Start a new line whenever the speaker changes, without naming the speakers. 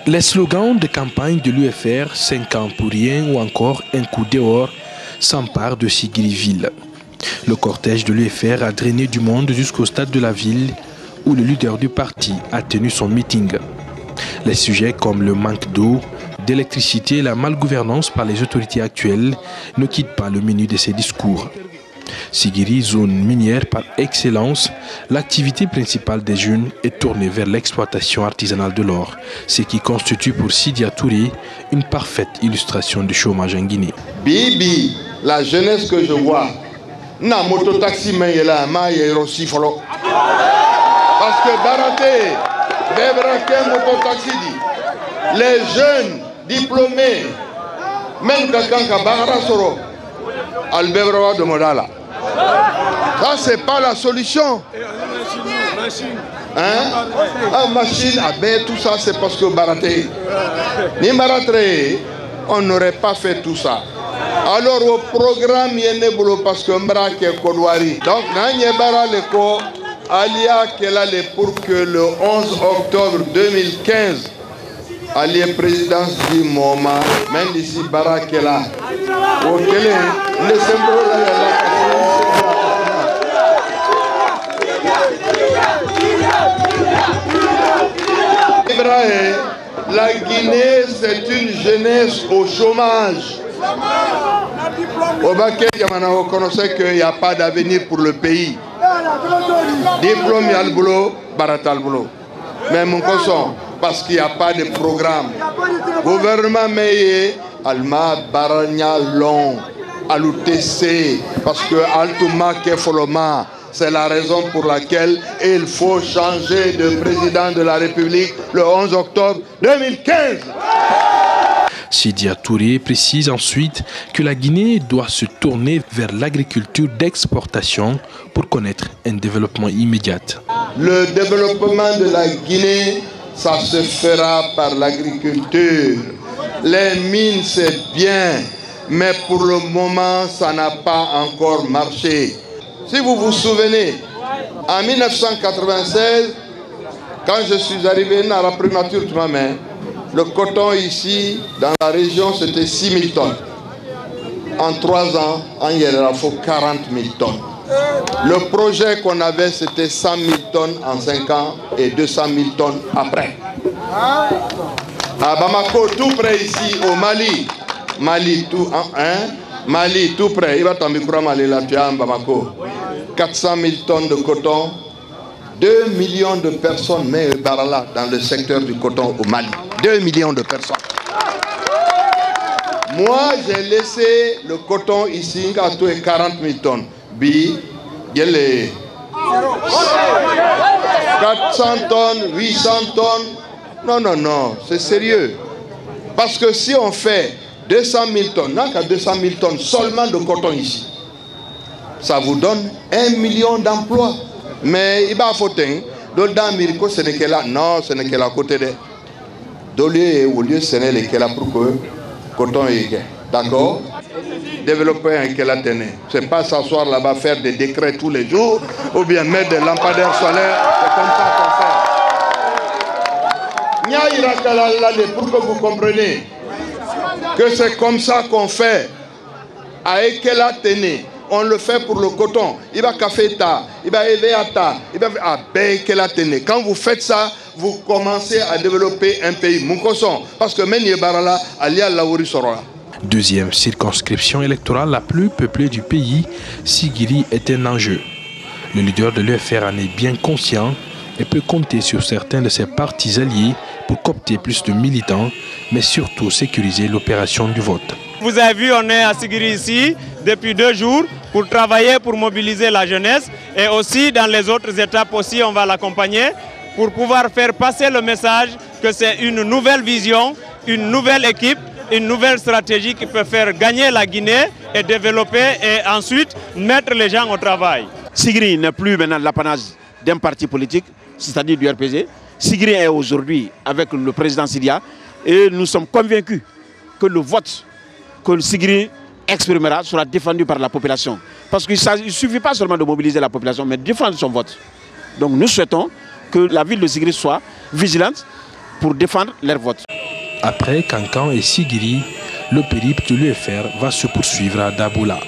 Les slogans de campagne de l'UFR, 5 ans pour rien ou encore un coup dehors, s'emparent de Sigiri-Ville. Le cortège de l'UFR a drainé du monde jusqu'au stade de la ville où le leader du parti a tenu son meeting. Les sujets comme le manque d'eau, d'électricité et la malgouvernance par les autorités actuelles ne quittent pas le menu de ses discours. Sigiri, zone minière par excellence, l'activité principale des jeunes est tournée vers l'exploitation artisanale de l'or, ce qui constitue pour Sidya Touré une parfaite illustration du chômage en Guinée.
Bibi, la jeunesse que je vois, na mototaxi mais là, ma aussi follow. Parce que Baraté, Bebraké mototaxi dit, les jeunes diplômés, même quelqu'un qui Bahara Soro, Albebra de Modala. Ça, c'est pas la solution. Hein? Ah, machine, tout ça, c'est parce que Baraté. Ni Baraté, on n'aurait pas fait tout ça. Alors, au programme, il y a un boulot parce que Mbra qui est Kodouari. Donc, il y a Alia qui est là pour que le 11 octobre 2015, Ali est présidence du moment, même ici, Barak est là. Ok, le symbole là, la Guinée, c'est une jeunesse au chômage. Au Baké, on reconnaît qu'il n'y a pas d'avenir pour le pays. Diplôme, il y a le boulot, Barata le boulot. Mais mon consent, parce qu'il n'y a pas de programme. Gouvernement Meye, Alma Baranya Long, Alutc, parce que Altouma Kefoloma, c'est la raison pour laquelle il faut changer de président de la République le 11 octobre 2015.
Sidya Touré précise ensuite que la Guinée doit se tourner vers l'agriculture d'exportation pour connaître un développement immédiat.
Le développement de la Guinée, ça se fera par l'agriculture. Les mines, c'est bien, mais pour le moment, ça n'a pas encore marché. Si vous vous souvenez, en 1996, quand je suis arrivé à la primature de ma main, le coton ici, dans la région, c'était 6 000 tonnes. En 3 ans, il faut 40 000 tonnes. Le projet qu'on avait, c'était 100 000 tonnes en 5 ans et 200 000 tonnes après. À Bamako, tout près ici, au Mali. Mali, tout près. Il va tomber pour Mali, là, tu as Bamako. 400 000 tonnes de coton. 2 millions de personnes, mais Barala, dans le secteur du coton au Mali. 2 millions de personnes. Moi, j'ai laissé le coton ici à 40 000 tonnes. Il y a les 400 tonnes, 800 tonnes. Non, c'est sérieux. Parce que si on fait 200 000 tonnes, non qu'à 200 000 tonnes seulement de coton ici, ça vous donne 1 million d'emplois. Mais il va faut dans Mirico, ce n'est que là. Non, ce n'est que là côté de. Au lieu, ce n'est que là pour que le coton est. D'accord? Développer un Kélatene. Ce n'est pas s'asseoir là-bas, faire des décrets tous les jours, ou bien mettre des lampadaires solaires. C'est comme ça qu'on fait. Pour que vous compreniez que c'est comme ça qu'on fait. À Kélatene. On le fait pour le coton. Il va café ta, il va élever à ta, il va à quand vous faites ça, vous commencez à développer un pays. Munkoson, parce que Menye Barala, Alia Laouri Sorola.
Deuxième circonscription électorale la plus peuplée du pays, Sigiri est un enjeu. Le leader de l'UFR en est bien conscient et peut compter sur certains de ses partis alliés pour coopter plus de militants, mais surtout sécuriser l'opération du vote.
Vous avez vu, on est à Sigiri ici depuis 2 jours pour travailler, pour mobiliser la jeunesse. Et aussi dans les autres étapes aussi, on va l'accompagner pour pouvoir faire passer le message que c'est une nouvelle vision, une nouvelle équipe, une nouvelle stratégie qui peut faire gagner la Guinée et développer et ensuite mettre les gens au travail.
Sigiri n'est plus maintenant l'apanage d'un parti politique, c'est-à-dire du RPG. Sigiri est aujourd'hui avec le président Sidya et nous sommes convaincus que le vote que le Sigiri exprimera sera défendu par la population. Parce qu'il ne suffit pas seulement de mobiliser la population, mais de défendre son vote. Donc nous souhaitons que la ville de Sigiri soit vigilante pour défendre leur vote.
Après Kankan et Sigiri, le périple de l'UFR va se poursuivre à Daboula.